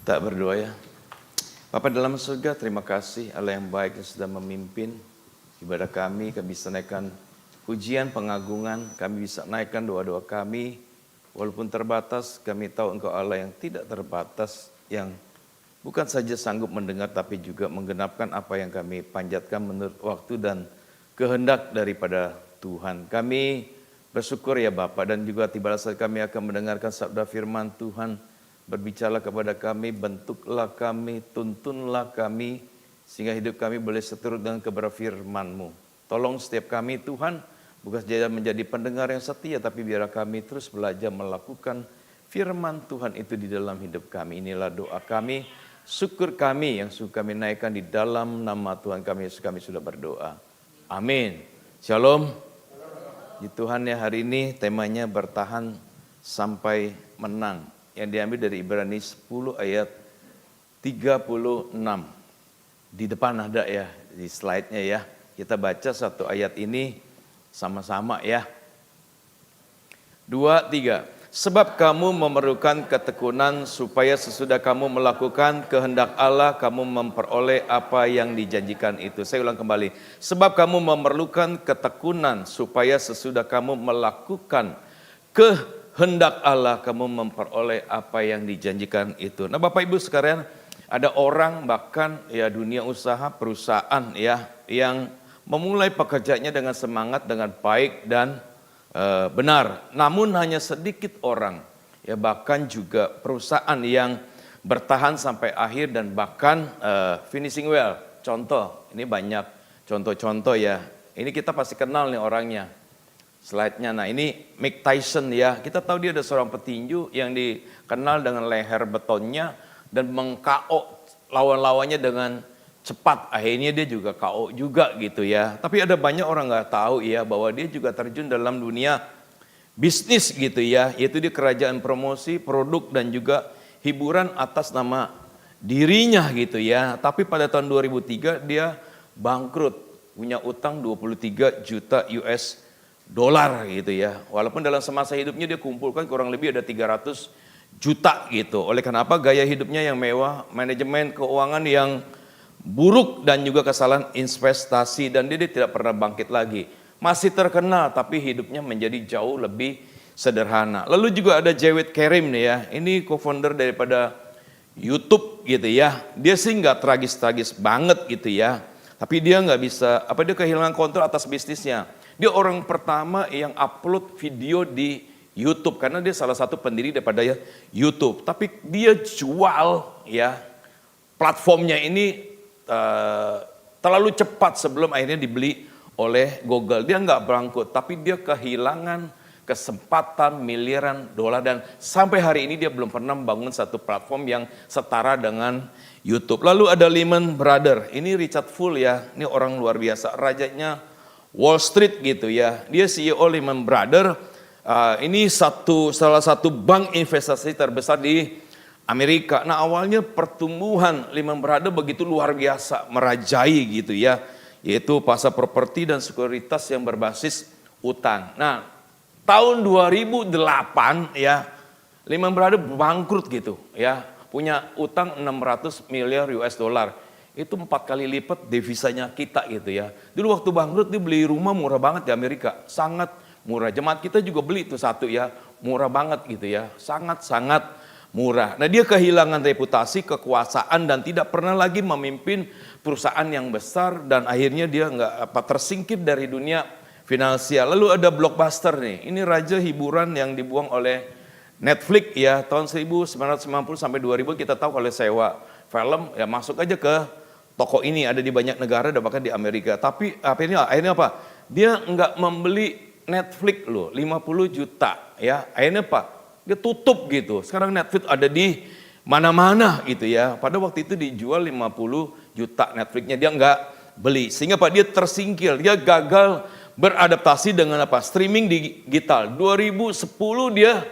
Kita berdoa ya. Bapa dalam surga, terima kasih Allah yang baik yang sudah memimpin ibadah kami bisa naikkan pujian, pengagungan, kami bisa naikkan doa-doa kami. Walaupun terbatas, kami tahu Engkau Allah yang tidak terbatas, yang bukan saja sanggup mendengar tapi juga menggenapkan apa yang kami panjatkan menurut waktu dan kehendak daripada Tuhan. Kami bersyukur ya Bapa, dan juga tiba saat kami akan mendengarkan sabda firman Tuhan. Berbicara kepada kami, bentuklah kami, tuntunlah kami, sehingga hidup kami boleh seturut dengan kebenaran firman-Mu. Tolong setiap kami Tuhan, bukan saja menjadi pendengar yang setia, tapi biar kami terus belajar melakukan firman Tuhan itu di dalam hidup kami. Inilah doa kami, syukur kami yang suka kami naikkan di dalam nama Tuhan kami, Yesus kami sudah berdoa. Amin. Shalom. Di Tuhan ya, hari ini temanya bertahan sampai menang. Yang diambil dari Ibrani 10 ayat 36. Di depan ada ya, di slide-nya ya. Kita baca satu ayat ini sama-sama ya. 2, 3. Sebab kamu memerlukan ketekunan supaya sesudah kamu melakukan kehendak Allah, kamu memperoleh apa yang dijanjikan itu. Saya ulang kembali. Sebab kamu memerlukan ketekunan supaya sesudah kamu melakukan kehendak Allah, kamu memperoleh apa yang dijanjikan itu. Nah Bapak Ibu sekalian, ada orang bahkan ya dunia usaha, perusahaan ya, yang memulai pekerjaannya dengan semangat, dengan baik dan benar. Namun hanya sedikit orang, ya bahkan juga perusahaan yang bertahan sampai akhir dan bahkan finishing well. Contoh, ini banyak contoh-contoh ya. Ini kita pasti kenal nih orangnya. Slide-nya, nah ini Mike Tyson ya, kita tahu dia ada seorang petinju yang dikenal dengan leher betonnya dan meng-KO lawan-lawannya dengan cepat, akhirnya dia juga KO juga gitu ya. Tapi ada banyak orang nggak tahu ya bahwa dia juga terjun dalam dunia bisnis gitu ya, yaitu di kerajaan promosi, produk dan juga hiburan atas nama dirinya gitu ya. Tapi pada tahun 2003 dia bangkrut, punya utang 23 juta US dolar gitu ya. Walaupun dalam semasa hidupnya dia kumpulkan kurang lebih ada 300 juta gitu. Oleh kenapa gaya hidupnya yang mewah, manajemen keuangan yang buruk dan juga kesalahan investasi, dan dia tidak pernah bangkit lagi. Masih terkenal tapi hidupnya menjadi jauh lebih sederhana. Lalu juga ada Jawed Karim nih ya. Ini co-founder daripada YouTube gitu ya. Dia sih nggak tragis-tragis banget gitu ya. Tapi dia nggak bisa, dia kehilangan kontrol atas bisnisnya. Dia orang pertama yang upload video di YouTube karena dia salah satu pendiri daripada ya YouTube. Tapi dia jual ya platformnya ini terlalu cepat sebelum akhirnya dibeli oleh Google. Dia nggak bangkrut, tapi dia kehilangan kesempatan miliaran dolar dan sampai hari ini dia belum pernah membangun satu platform yang setara dengan YouTube. Lalu ada Lehman Brothers, ini Richard Full ya, ini orang luar biasa, rajanya Wall Street gitu ya. Dia CEO Lehman Brothers. Ini salah satu bank investasi terbesar di Amerika. Nah awalnya pertumbuhan Lehman Brothers begitu luar biasa, merajai gitu ya. Yaitu pasar properti dan sekuritas yang berbasis utang. Nah tahun 2008 ya Lehman Brothers bangkrut gitu ya. Punya utang 600 miliar US dollar. Itu 4 kali lipat devisanya kita gitu ya. Dulu waktu bangkrut dia beli rumah murah banget di Amerika. Sangat murah. Jemaat kita juga beli itu satu ya. Murah banget gitu ya. Sangat-sangat murah. Nah dia kehilangan reputasi, kekuasaan dan tidak pernah lagi memimpin perusahaan yang besar. Dan akhirnya dia tersingkir dari dunia finansial. Lalu ada Blockbuster nih. Ini raja hiburan yang dibuang oleh Netflix ya. Tahun 1990 sampai 2000 kita tahu kalau sewa film ya masuk aja ke toko ini, ada di banyak negara dan bahkan di Amerika. Tapi akhirnya apa? Dia nggak membeli Netflix loh, 50 juta ya. Akhirnya apa? Dia tutup gitu. Sekarang Netflix ada di mana-mana gitu ya. Pada waktu itu dijual 50 juta Netflixnya, dia nggak beli. Sehingga Pak dia tersingkir, dia gagal beradaptasi dengan apa? Streaming digital. 2010 dia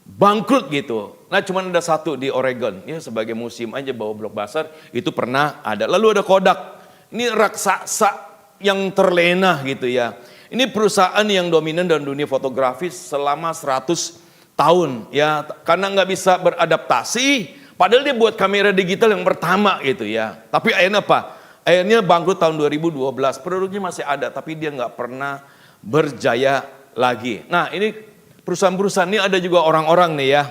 bangkrut gitu. Nah cuma ada satu di Oregon, ya sebagai museum aja bawa Blockbuster itu pernah ada. Lalu ada Kodak, ini raksasa yang terlena gitu ya. Ini perusahaan yang dominan dalam dunia fotografi selama 100 tahun ya. Karena nggak bisa beradaptasi, Padahal dia buat kamera digital yang pertama gitu ya. Tapi akhirnya apa? Akhirnya bangkrut tahun 2012. Produknya masih ada tapi dia nggak pernah berjaya lagi. Nah ini perusahaan-perusahaan ini ada juga orang-orang nih ya.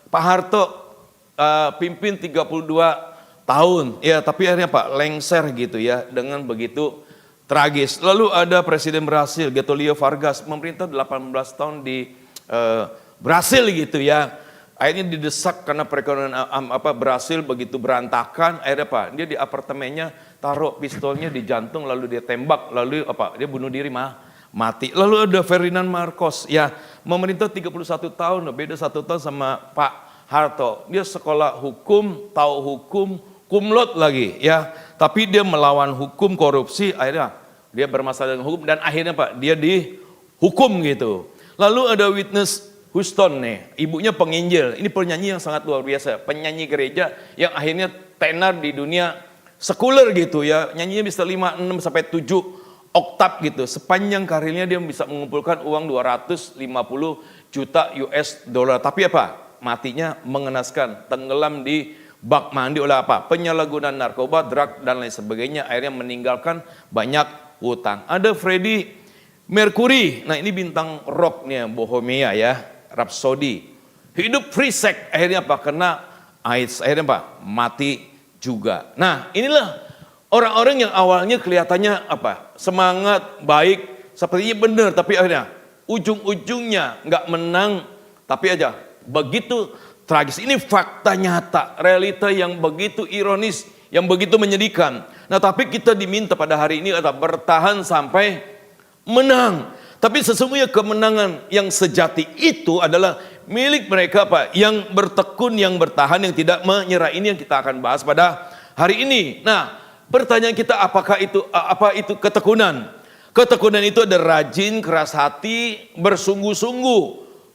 Pak Harto pimpin 32 tahun. Ya tapi akhirnya Pak lengser gitu ya dengan begitu tragis. Lalu ada Presiden Brasil Getulio Vargas memerintah 18 tahun di Brasil gitu ya. Akhirnya didesak karena perekonomian Brasil begitu berantakan. Akhirnya apa? Dia di apartemennya taruh pistolnya di jantung lalu dia tembak lalu apa? Dia bunuh diri mati. Lalu ada Ferdinand Marcos ya memerintah 31 tahun, beda 1 tahun sama Pak Harto. Dia sekolah hukum, tahu hukum, cum laude lagi ya. Tapi dia melawan hukum korupsi, akhirnya dia bermasalah dengan hukum dan akhirnya Pak dia dihukum gitu. Lalu ada Whitney Houston nih, ibunya penginjil, ini penyanyi yang sangat luar biasa, penyanyi gereja yang akhirnya tenar di dunia sekuler gitu ya, nyanyinya bisa 5, 6 sampai 7 oktav gitu. Sepanjang karirnya dia bisa mengumpulkan uang 250 juta US dollar. Tapi apa? Matinya mengenaskan, tenggelam di bak mandi oleh apa? Penyalahgunaan narkoba, drug dan lain sebagainya, akhirnya meninggalkan banyak hutang. Ada Freddie Mercury, nah ini bintang rock nih Bohemia ya. Rhapsody, hidup free sex, akhirnya apa? Kena AIDS, akhirnya apa? Mati juga. Nah inilah orang-orang yang awalnya kelihatannya apa? Semangat, baik, sepertinya benar, tapi akhirnya ujung-ujungnya nggak menang, tapi aja begitu tragis. Ini fakta nyata, realita yang begitu ironis, yang begitu menyedihkan. Nah tapi kita diminta pada hari ini adalah bertahan sampai menang. Tapi sesungguhnya kemenangan yang sejati itu adalah milik mereka Pak, yang bertekun, yang bertahan, yang tidak menyerah. Ini yang kita akan bahas pada hari ini. Nah, pertanyaan kita apa itu ketekunan? Ketekunan itu ada rajin, keras hati, bersungguh-sungguh.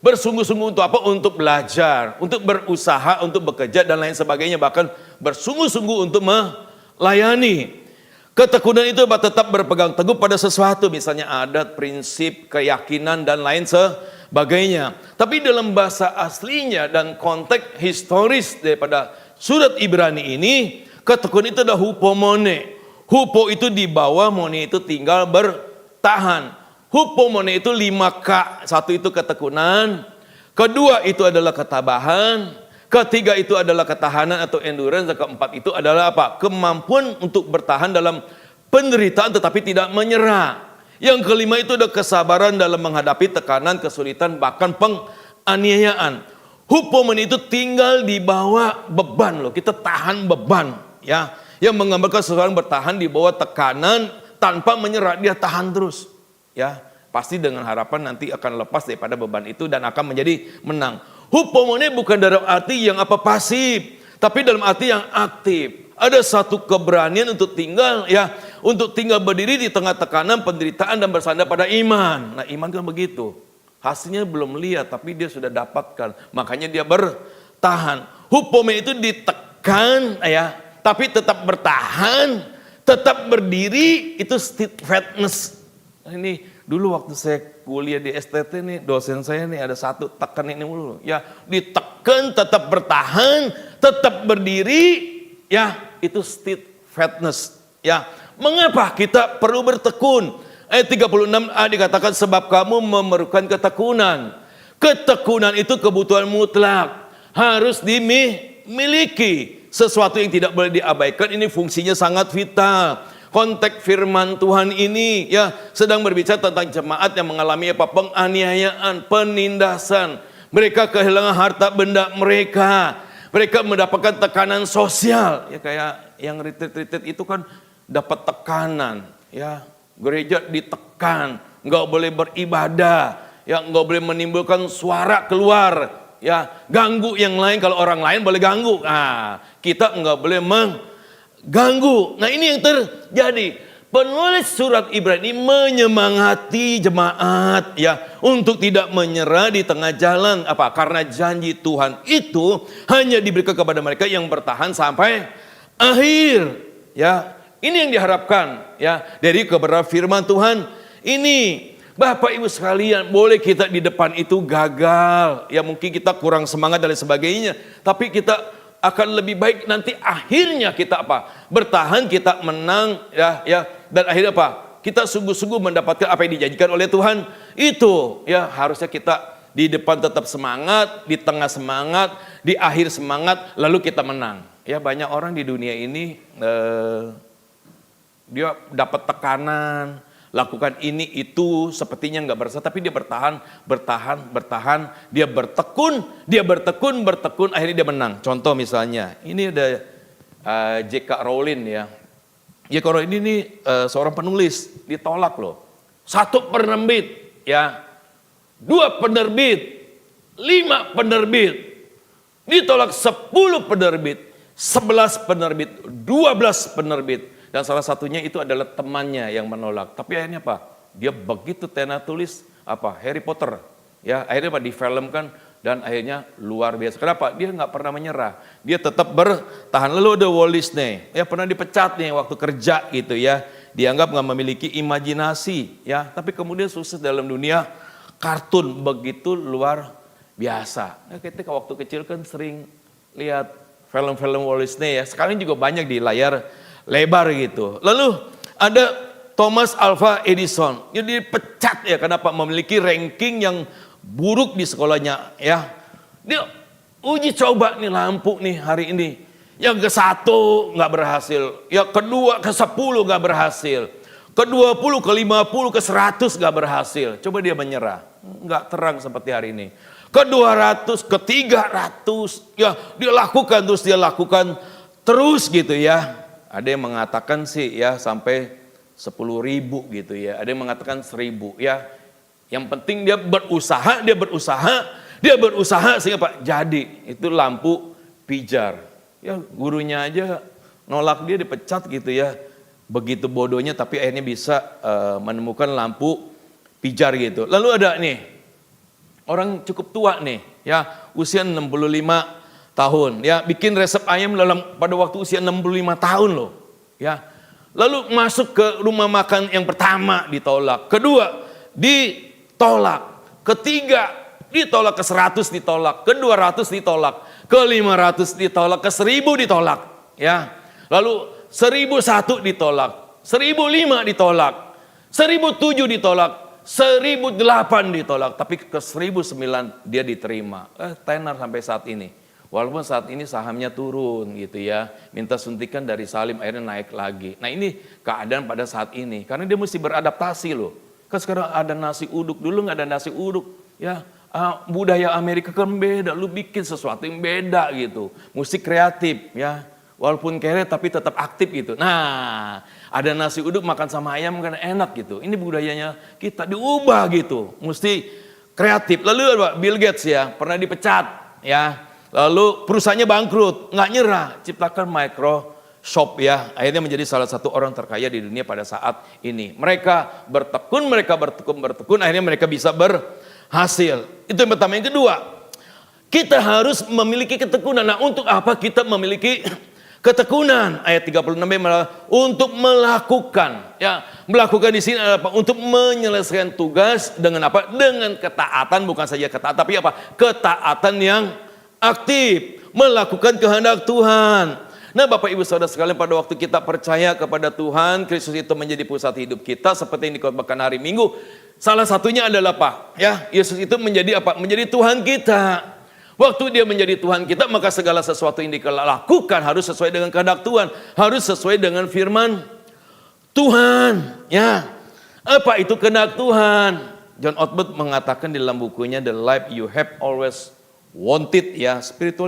Bersungguh-sungguh untuk apa? Untuk belajar, untuk berusaha, untuk bekerja dan lain sebagainya. Bahkan bersungguh-sungguh untuk melayani. Ketekunan itu tetap berpegang teguh pada sesuatu, misalnya adat, prinsip, keyakinan, dan lain sebagainya. Tapi dalam bahasa aslinya dan konteks historis daripada surat Ibrani ini, ketekunan itu adalah hupomone. Hupo itu dibawa, mone itu tinggal bertahan. Hupomone itu 5K, satu itu ketekunan, kedua itu adalah ketabahan, ketiga itu adalah ketahanan atau endurance, dan keempat itu adalah apa? Kemampuan untuk bertahan dalam penderitaan tetapi tidak menyerah. Yang kelima itu ada kesabaran dalam menghadapi tekanan, kesulitan, bahkan penganiayaan. Hupomone itu tinggal di bawah beban loh, kita tahan beban ya. Yang menggambarkan seseorang bertahan di bawah tekanan tanpa menyerah, dia tahan terus ya. Pasti dengan harapan nanti akan lepas daripada beban itu dan akan menjadi menang. Hupomone bukan dalam arti yang pasif, tapi dalam arti yang aktif. Ada satu keberanian untuk tinggal ya, untuk tinggal berdiri di tengah tekanan, penderitaan dan bersandar pada iman. Nah, iman kan begitu. Hasilnya belum lihat tapi dia sudah dapatkan. Makanya dia bertahan. Hupomone itu ditekan ya, tapi tetap bertahan, tetap berdiri, itu steadfastness. Ini dulu waktu saya kuliah di STT nih, dosen saya nih ada satu tekan ini mulu. Ya, ditekan, tetap bertahan, tetap berdiri, ya, itu steadfastness. Ya, mengapa kita perlu bertekun? Ayat 36a dikatakan sebab kamu memerlukan ketekunan. Ketekunan itu kebutuhan mutlak, harus dimiliki. Sesuatu yang tidak boleh diabaikan, ini fungsinya sangat vital. Konteks firman Tuhan ini ya sedang berbicara tentang jemaat yang mengalami penganiayaan, penindasan. Mereka kehilangan harta benda mereka. Mereka mendapatkan tekanan sosial. Ya kayak yang retreat-retreat itu kan dapat tekanan. Ya, gereja ditekan, nggak boleh beribadah, ya nggak boleh menimbulkan suara keluar. Ya, ganggu yang lain, kalau orang lain boleh ganggu. Nah, kita nggak boleh ganggu. Nah ini yang terjadi. Penulis surat Ibrani menyemangati jemaat ya untuk tidak menyerah di tengah jalan. Apa? Karena janji Tuhan itu hanya diberikan kepada mereka yang bertahan sampai akhir. Ya, ini yang diharapkan ya dari kebenaran firman Tuhan ini. Bapak Ibu sekalian, boleh kita di depan itu gagal. Ya mungkin kita kurang semangat dan lain sebagainya. Tapi kita akan lebih baik nanti akhirnya kita apa? Bertahan, kita menang ya dan akhirnya apa? Kita sungguh-sungguh mendapatkan apa yang dijanjikan oleh Tuhan. Itu ya harusnya kita di depan tetap semangat, di tengah semangat, di akhir semangat, lalu kita menang. Ya banyak orang di dunia ini dia dapat tekanan, lakukan ini itu sepertinya nggak berhasil, tapi dia bertahan, dia bertekun, akhirnya dia menang. Contoh misalnya, ini ada J.K. Rowling ya. J.K. Rowling ini seorang penulis, ditolak loh. 1 penerbit, ya, 2 penerbit, 5 penerbit, ditolak 10 penerbit, 11 penerbit, 12 penerbit. Dan salah satunya itu adalah temannya yang menolak. Tapi akhirnya apa? Dia begitu tenar tulis apa? Harry Potter. Ya, akhirnya apa? Difilmkan dan akhirnya luar biasa. Kenapa? Dia nggak pernah menyerah. Dia tetap bertahan. Lalu ada Walt Disney. Ya pernah dipecat nih waktu kerja gitu ya. Dianggap nggak memiliki imajinasi. Ya, tapi kemudian sukses dalam dunia kartun begitu luar biasa. Nah, ketika waktu kecil kan sering lihat film-film Walt Disney ya. Sekarang juga banyak di layar lebar gitu. Lalu ada Thomas Alva Edison. Dia dipecat ya kenapa? Memiliki ranking yang buruk di sekolahnya ya. Dia uji coba nih lampu nih hari ini. Yang ke-1 nggak berhasil. Yang kedua ke-10 nggak berhasil. Ke-20, ke-50, ke-100 nggak berhasil. Coba dia menyerah. Nggak terang seperti hari ini. Ke-200, ke-300. Ya dia lakukan terus gitu ya. Ada yang mengatakan sih ya sampai 10.000 gitu ya. Ada yang mengatakan 1.000 ya. Yang penting dia berusaha sehingga Pak jadi itu lampu pijar. Ya gurunya aja nolak dia dipecat gitu ya. Begitu bodohnya tapi akhirnya bisa menemukan lampu pijar gitu. Lalu ada nih orang cukup tua nih ya usia 65 tahun ya bikin resep ayam pada waktu usia 65 tahun loh ya. Lalu masuk ke rumah makan yang pertama ditolak, kedua ditolak, ketiga ditolak, ke-100 ditolak, ke-200 ditolak, ke-500 ditolak, ke-1.000 ditolak ya. Lalu 1.001 ditolak, 1.005 ditolak, 1.007 ditolak, 1.008 ditolak, tapi ke 1.009 dia diterima. Tenar sampai saat ini. Walaupun saat ini sahamnya turun gitu ya. Minta suntikan dari Salim akhirnya naik lagi. Nah ini keadaan pada saat ini. Karena dia mesti beradaptasi loh. Kan sekarang ada nasi uduk. Dulu nggak ada nasi uduk. Ya, budaya Amerika kan beda. Lu bikin sesuatu yang beda gitu. Musik kreatif ya. Walaupun kere tapi tetap aktif gitu. Nah ada nasi uduk makan sama ayam kan enak gitu. Ini budayanya kita diubah gitu. Mesti kreatif. Lalu Bill Gates ya pernah dipecat ya. Lalu perusahaannya bangkrut, nggak nyerah, ciptakan Microsoft ya. Akhirnya menjadi salah satu orang terkaya di dunia pada saat ini. Mereka bertekun, akhirnya mereka bisa berhasil. Itu yang pertama. Yang kedua, kita harus memiliki ketekunan. Nah untuk apa kita memiliki ketekunan? Ayat 36 untuk melakukan. Ya, melakukan di sini adalah apa? Untuk menyelesaikan tugas dengan apa? Dengan ketaatan, bukan saja ketaatan, tapi apa? Ketaatan yang aktif, melakukan kehendak Tuhan. Nah Bapak Ibu Saudara sekalian, pada waktu kita percaya kepada Tuhan, Kristus itu menjadi pusat hidup kita seperti yang dikotbahkan hari Minggu. Salah satunya adalah apa? Ya, Yesus itu menjadi apa? Menjadi Tuhan kita. Waktu dia menjadi Tuhan kita, maka segala sesuatu yang dilakukan harus sesuai dengan kehendak Tuhan, harus sesuai dengan firman Tuhan. Ya, apa itu kehendak Tuhan? John Ortberg mengatakan di dalam bukunya The Life You Have Always Wanted ya, spiritual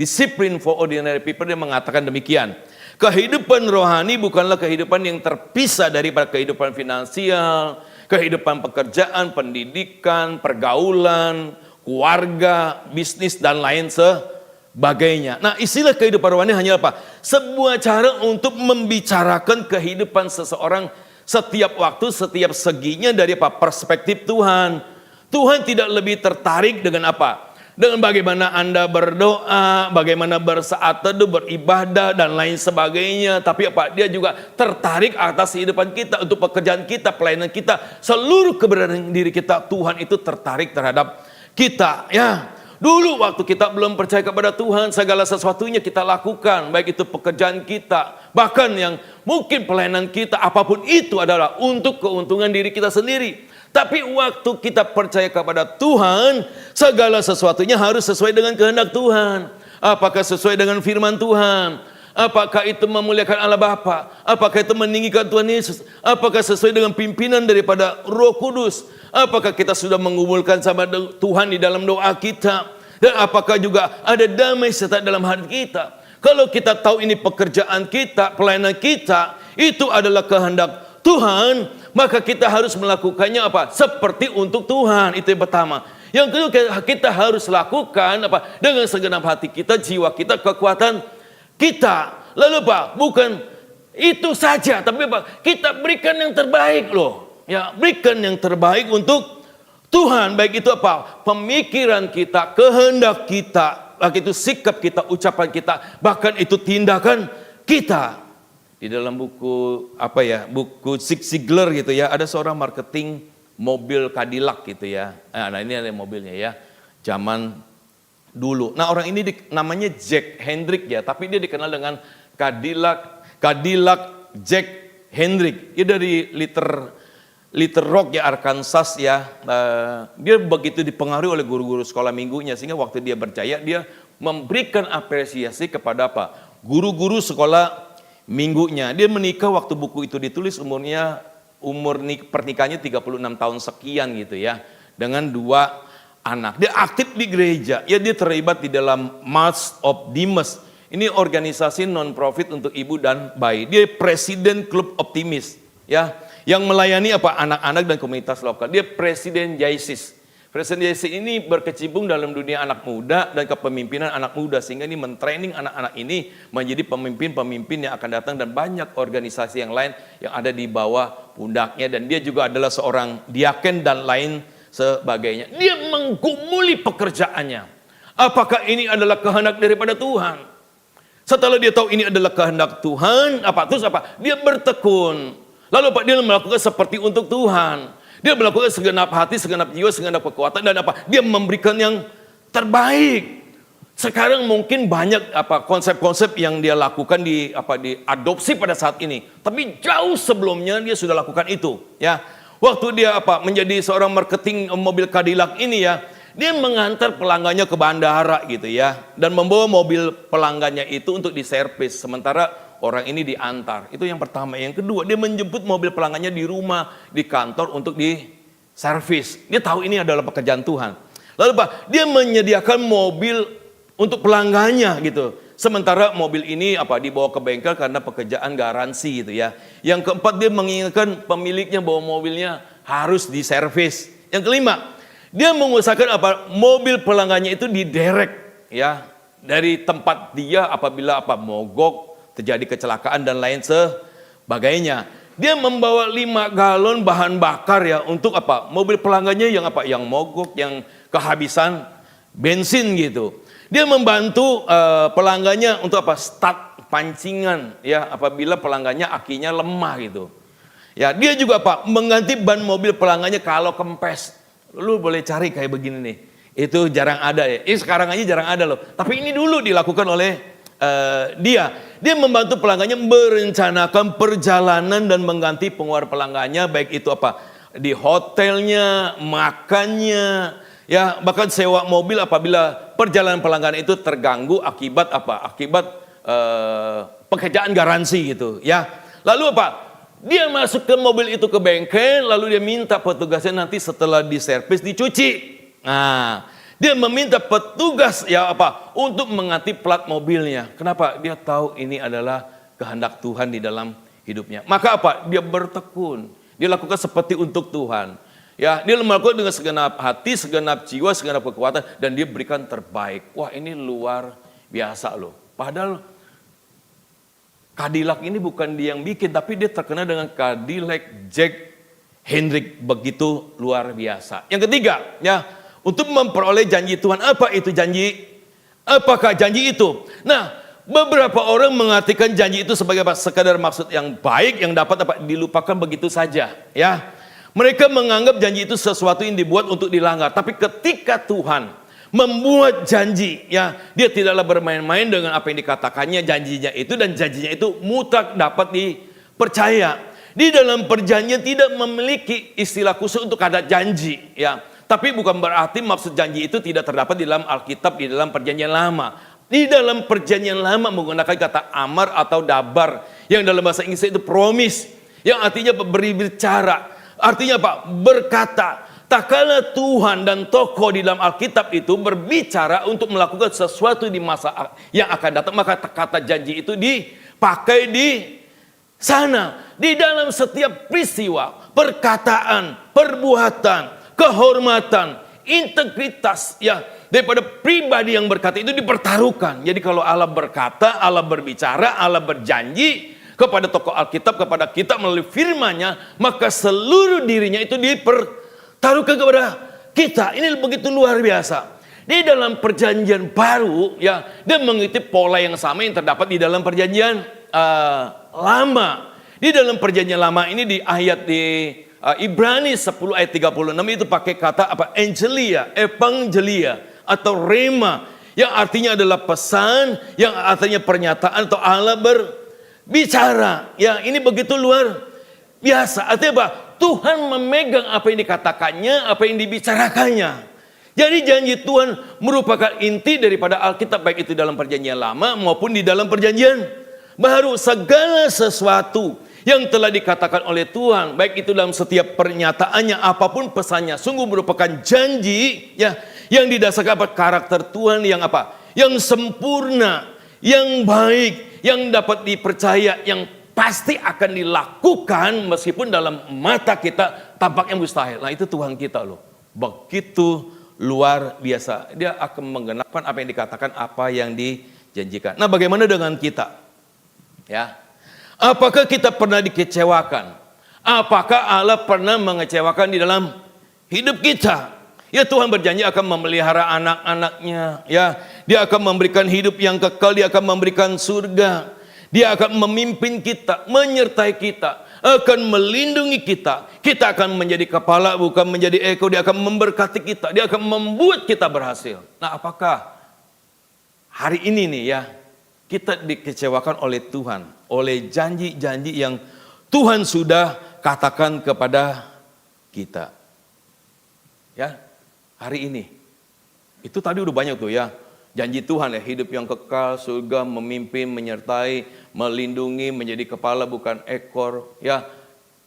discipline for ordinary people, dia mengatakan demikian. Kehidupan rohani bukanlah kehidupan yang terpisah daripada kehidupan finansial, kehidupan pekerjaan, pendidikan, pergaulan, keluarga, bisnis dan lain sebagainya. Nah, istilah kehidupan rohani hanya apa? Sebuah cara untuk membicarakan kehidupan seseorang setiap waktu, setiap seginya dari apa? Perspektif Tuhan. Tuhan tidak lebih tertarik dengan apa? Dengan bagaimana Anda berdoa, bagaimana bersaat teduh, beribadah, dan lain sebagainya. Tapi apa? Dia juga tertarik atas kehidupan kita, untuk pekerjaan kita, pelayanan kita, seluruh keberadaan diri kita. Tuhan itu tertarik terhadap kita. Ya, Dulu waktu kita belum percaya kepada Tuhan, segala sesuatunya kita lakukan, baik itu pekerjaan kita, bahkan yang mungkin pelayanan kita, apapun itu adalah untuk keuntungan diri kita sendiri. Tapi waktu kita percaya kepada Tuhan, segala sesuatunya harus sesuai dengan kehendak Tuhan. Apakah sesuai dengan firman Tuhan? Apakah itu memuliakan Allah Bapa? Apakah itu meninggikan Tuhan Yesus? Apakah sesuai dengan pimpinan daripada Roh Kudus? Apakah kita sudah mengumpulkan sama Tuhan di dalam doa kita? Dan apakah juga ada damai serta dalam hati kita? Kalau kita tahu ini pekerjaan kita, pelayanan kita, itu adalah kehendak Tuhan, maka kita harus melakukannya apa? Seperti untuk Tuhan. Itu yang pertama. Yang kedua, kita harus lakukan apa? Dengan segenap hati kita, jiwa kita, kekuatan kita. Lalu Pak, bukan itu saja, tapi Pak, kita berikan yang terbaik loh. Ya, berikan yang terbaik untuk Tuhan. Baik itu apa? Pemikiran kita, kehendak kita, baik itu sikap kita, ucapan kita, bahkan itu tindakan kita. Di dalam buku buku Zig Ziglar gitu ya, ada seorang marketing mobil Cadillac gitu ya. Nah, ini ada mobilnya ya. Zaman dulu. Nah, orang ini namanya Jack Hendrick ya, tapi dia dikenal dengan Cadillac Jack Hendrick. Dia dari Little Rock ya, Arkansas ya. Dia begitu dipengaruhi oleh guru-guru sekolah minggunya, sehingga waktu dia berjaya dia memberikan apresiasi kepada apa? Guru-guru sekolah minggunya. Dia menikah waktu buku itu ditulis umur pernikahannya 36 tahun sekian gitu ya. Dengan 2 anak. Dia aktif di gereja. Ya, dia terlibat di dalam March of Dimes. Ini organisasi non-profit untuk ibu dan bayi. Dia presiden klub optimis ya, yang melayani apa? Anak-anak dan komunitas lokal. Dia presiden JAISIS. Presiden JAISIS ini berkecimpung dalam dunia anak muda dan kepemimpinan anak muda, sehingga ini mentraining anak-anak ini menjadi pemimpin-pemimpin yang akan datang, dan banyak organisasi yang lain yang ada di bawah pundaknya, dan dia juga adalah seorang diaken dan lain sebagainya. Dia menggumuli pekerjaannya. Apakah ini adalah kehendak daripada Tuhan? Setelah dia tahu ini adalah kehendak Tuhan, terus dia bertekun. Lalu dia melakukan seperti untuk Tuhan. Dia melakukan segenap hati, segenap jiwa, segenap kekuatan, dan dia memberikan yang terbaik. Sekarang mungkin banyak konsep-konsep yang dia lakukan diadopsi pada saat ini. Tapi jauh sebelumnya dia sudah lakukan itu, ya. Waktu dia menjadi seorang marketing mobil Cadillac ini ya, dia mengantar pelanggannya ke bandara gitu ya, dan membawa mobil pelanggannya itu untuk diservis, sementara orang ini diantar. Itu yang pertama. Yang kedua, dia menjemput mobil pelanggannya di rumah, di kantor untuk diservis. Dia tahu ini adalah pekerjaan Tuhan. Lalu dia menyediakan mobil untuk pelanggannya gitu. Sementara mobil ini dibawa ke bengkel karena pekerjaan garansi gitu ya. Yang keempat, dia mengingatkan pemiliknya bahwa mobilnya harus diservis. Yang kelima, dia mengusahakan mobil pelanggannya itu diderek ya dari tempat dia apabila mogok, terjadi kecelakaan dan lain sebagainya. Dia membawa 5 galon bahan bakar ya untuk mobil pelanggannya yang mogok, yang kehabisan bensin gitu. Dia membantu pelanggannya untuk start pancingan ya apabila pelanggannya akinya lemah gitu. Ya, dia juga mengganti ban mobil pelanggannya kalau kempes. Lu boleh cari kayak begini nih. Itu jarang ada ya. Ini sekarang aja jarang ada loh. Tapi ini dulu dilakukan oleh dia. Dia membantu pelanggannya merencanakan perjalanan dan mengganti pengeluaran pelanggannya, baik itu di hotelnya, makannya, ya bahkan sewa mobil apabila perjalanan pelanggan itu terganggu akibat pekerjaan garansi gitu ya. Lalu dia masuk ke mobil itu ke bengkel, lalu dia minta petugasnya nanti setelah diservis dicuci. Nah, dia meminta petugas untuk mengganti plat mobilnya. Kenapa? Dia tahu ini adalah kehendak Tuhan di dalam hidupnya. Maka dia bertekun. Dia lakukan seperti untuk Tuhan. Ya, dia melakukan dengan segenap hati, segenap jiwa, segenap kekuatan, dan dia berikan terbaik. Wah, ini luar biasa loh. Padahal Cadillac ini bukan dia yang bikin, tapi dia terkenal dengan Cadillac Jack Hendrick, begitu luar biasa. Yang ketiga, ya, untuk memperoleh janji Tuhan. Apa itu janji? Apakah janji itu? Nah, beberapa orang mengartikan janji itu sebagai sekadar maksud yang baik yang dapat dilupakan begitu saja, ya. Mereka menganggap janji itu sesuatu yang dibuat untuk dilanggar. Tapi ketika Tuhan membuat janji, ya. Dia tidaklah bermain-main dengan apa yang dikatakannya, janjinya itu, dan janjinya itu mutlak dapat dipercaya. Di dalam perjanjian tidak memiliki istilah khusus untuk kata janji, ya. Tapi bukan berarti maksud janji itu tidak terdapat di dalam Alkitab, di dalam perjanjian lama. Di dalam perjanjian lama menggunakan kata amar atau dabar, yang dalam bahasa Inggris itu promise, yang artinya berbicara, artinya apa? Berkata. Tak kala Tuhan dan tokoh di dalam Alkitab itu berbicara untuk melakukan sesuatu di masa yang akan datang, maka kata janji itu dipakai di sana. Di dalam setiap peristiwa, perkataan, perbuatan, kehormatan, integritas, ya, daripada pribadi yang berkata itu dipertaruhkan. Jadi kalau Allah berkata, Allah berbicara, Allah berjanji kepada tokoh Alkitab, kepada kita melalui firman-Nya, maka seluruh dirinya itu dipertaruhkan kepada kita. Ini begitu luar biasa. Di dalam perjanjian baru, ya, dia mengikuti pola yang sama yang terdapat di dalam perjanjian lama. Di dalam perjanjian lama ini di ayat di Ibrani 10 ayat 36 itu pakai kata apa? Angelia, evangelia atau rema, yang artinya adalah pesan, yang artinya pernyataan atau Allah berbicara. Ya, ini begitu luar biasa. Artinya apa? Tuhan memegang apa yang dikatakannya, apa yang dibicarakannya. Jadi janji Tuhan merupakan inti daripada Alkitab, baik itu dalam perjanjian lama maupun di dalam perjanjian baru. Segala sesuatu yang telah dikatakan oleh Tuhan, baik itu dalam setiap pernyataannya, apapun pesannya, sungguh merupakan janji, ya, yang didasarkan pada karakter Tuhan yang apa? Yang sempurna, yang baik, yang dapat dipercaya, yang pasti akan dilakukan meskipun dalam mata kita tampaknya mustahil. Nah, itu Tuhan kita loh. Begitu luar biasa. Dia akan menggenapkan apa yang dikatakan, apa yang dijanjikan. Nah, bagaimana dengan kita? Ya. Apakah kita pernah dikecewakan? Apakah Allah pernah mengecewakan di dalam hidup kita? Ya, Tuhan berjanji akan memelihara anak-anaknya. Ya, Dia akan memberikan hidup yang kekal. Dia akan memberikan surga. Dia akan memimpin kita, menyertai kita, akan melindungi kita. Kita akan menjadi kepala, bukan menjadi ekor. Dia akan memberkati kita. Dia akan membuat kita berhasil. Nah, apakah hari ini nih, ya, kita dikecewakan oleh Tuhan, oleh janji-janji yang Tuhan sudah katakan kepada kita? Ya, hari ini. Itu tadi udah banyak tuh, ya. Janji Tuhan, ya, hidup yang kekal, surga, memimpin, menyertai, melindungi, menjadi kepala bukan ekor, ya,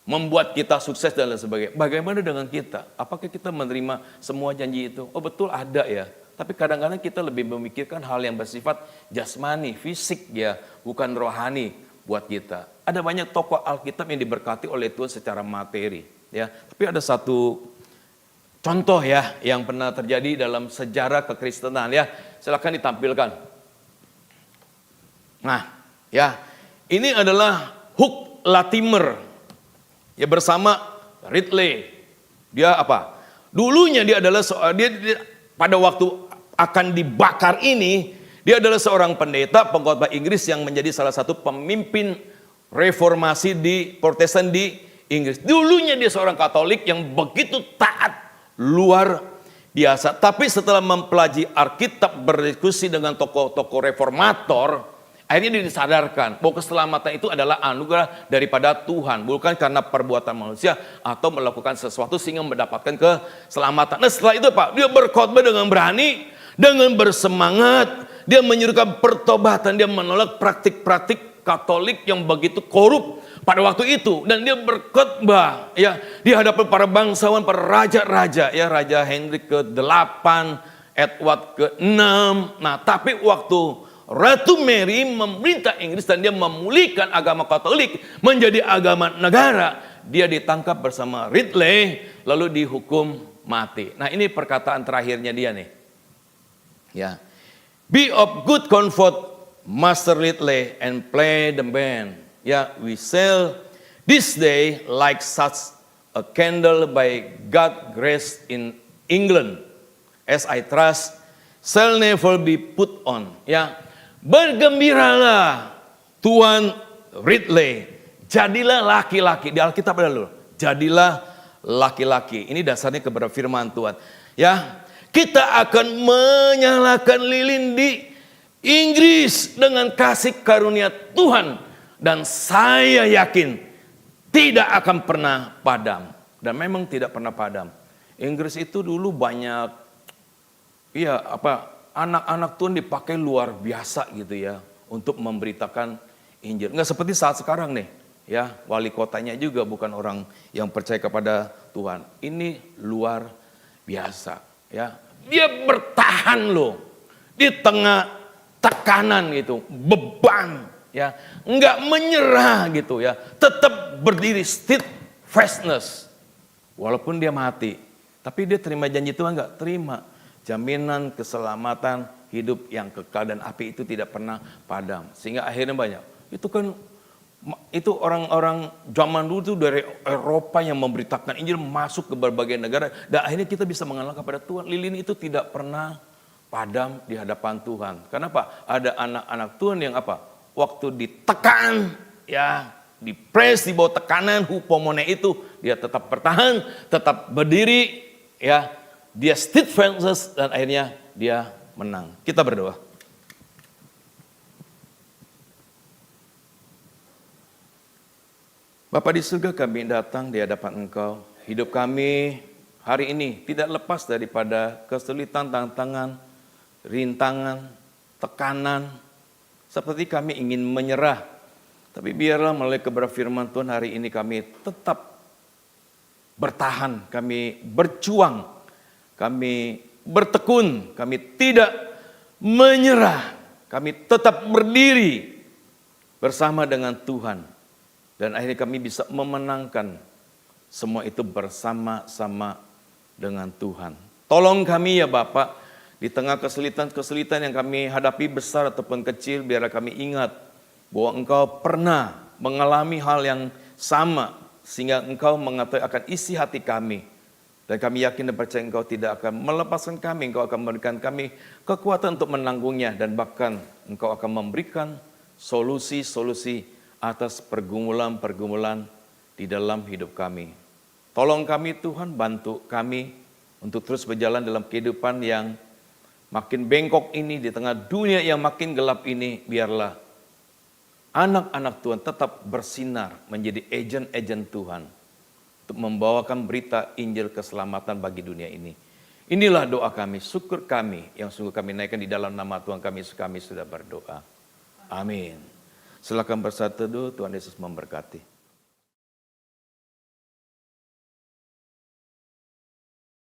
membuat kita sukses dan lain sebagainya. Bagaimana dengan kita? Apakah kita menerima semua janji itu? Oh, betul ada, ya. Tapi kadang-kadang kita lebih memikirkan hal yang bersifat jasmani, fisik, ya, bukan rohani buat kita. Ada banyak tokoh Alkitab yang diberkati oleh Tuhan secara materi, ya. Tapi ada satu contoh, ya, yang pernah terjadi dalam sejarah kekristenan, ya. Silakan ditampilkan. Nah, ya, ini adalah Hugh Latimer, ya, bersama Ridley. Dia apa? Dulunya dia adalah dia pada waktu akan dibakar ini, dia adalah seorang pendeta pengkhotbah Inggris yang menjadi salah satu pemimpin reformasi di Protestan di Inggris. Dulunya dia seorang Katolik yang begitu taat, luar biasa. Tapi setelah mempelajari Alkitab, berdiskusi dengan tokoh-tokoh reformator, akhirnya dia disadarkan bahwa keselamatan itu adalah anugerah daripada Tuhan, bukan karena perbuatan manusia atau melakukan sesuatu sehingga mendapatkan keselamatan. Nah, setelah itu Pak, dia berkhotbah dengan berani, dengan bersemangat. Dia menyuruhkan pertobatan, dia menolak praktik-praktik Katolik yang begitu korup pada waktu itu, dan dia berkhotbah, ya, di hadapan para bangsawan, para raja-raja, ya, Raja Henry ke-8, Edward ke-6. Nah, tapi waktu Ratu Mary memerintah Inggris dan dia memulihkan agama Katolik menjadi agama negara, dia ditangkap bersama Ridley lalu dihukum mati. Nah, ini perkataan terakhirnya dia nih. Ya. Be of good comfort, Master Ridley, and play the band. Ya, we shall this day like such a candle by God grace in England, as I trust shall never be put on. Ya, bergembiralah Tuan Ridley, jadilah laki-laki. Di Alkitab ada loh, jadilah laki-laki. Ini dasarnya kepada firman Tuhan. Ya, Kita akan menyalakan lilin di Inggris dengan kasih karunia Tuhan. Dan saya yakin tidak akan pernah padam. Dan memang tidak pernah padam. Inggris itu dulu banyak, anak-anak Tuhan dipakai luar biasa gitu ya. Untuk memberitakan Injil. Nggak seperti saat sekarang nih. Ya, wali kotanya juga bukan orang yang percaya kepada Tuhan. Ini luar biasa. Ya, dia bertahan loh di tengah tekanan gitu, beban, ya, nggak menyerah gitu ya, tetap berdiri steadfastness, walaupun dia mati, tapi dia terima janji Tuhan nggak? Terima jaminan keselamatan hidup yang kekal dan api itu tidak pernah padam, sehingga akhirnya banyak. Itu orang-orang zaman dulu tuh dari Eropa yang memberitakan Injil masuk ke berbagai negara. Dan akhirnya kita bisa mengenal kepada Tuhan. Lilin itu tidak pernah padam di hadapan Tuhan. Kenapa? Ada anak-anak Tuhan yang waktu ditekan, ya, dipres di bawah tekanan hupomone itu, dia tetap bertahan, tetap berdiri, ya, dia steadfast dan akhirnya dia menang. Kita berdoa. Bapa di surga, kami datang di hadapan Engkau. Hidup kami hari ini tidak lepas daripada kesulitan, tantangan, rintangan, tekanan. Seperti kami ingin menyerah. Tapi biarlah melalui kebenaran firman Tuhan hari ini kami tetap bertahan, kami berjuang, kami bertekun, kami tidak menyerah. Kami tetap berdiri bersama dengan Tuhan. Dan akhirnya kami bisa memenangkan semua itu bersama-sama dengan Tuhan. Tolong kami ya Bapak, di tengah kesulitan-kesulitan yang kami hadapi besar ataupun kecil, biarlah kami ingat bahwa Engkau pernah mengalami hal yang sama, sehingga Engkau mengetahui akan isi hati kami. Dan kami yakin dan percaya Engkau tidak akan melepaskan kami, Engkau akan memberikan kami kekuatan untuk menanggungnya, dan bahkan Engkau akan memberikan solusi-solusi atas pergumulan-pergumulan di dalam hidup kami. Tolong kami Tuhan, bantu kami untuk terus berjalan dalam kehidupan yang makin bengkok ini, di tengah dunia yang makin gelap ini. Biarlah anak-anak Tuhan tetap bersinar menjadi agen-agen Tuhan untuk membawakan berita Injil keselamatan bagi dunia ini. Inilah doa kami, syukur kami yang sungguh kami naikkan di dalam nama Tuhan kami sudah berdoa. Amin. Silakan bersatu teduh, Tuhan Yesus memberkati.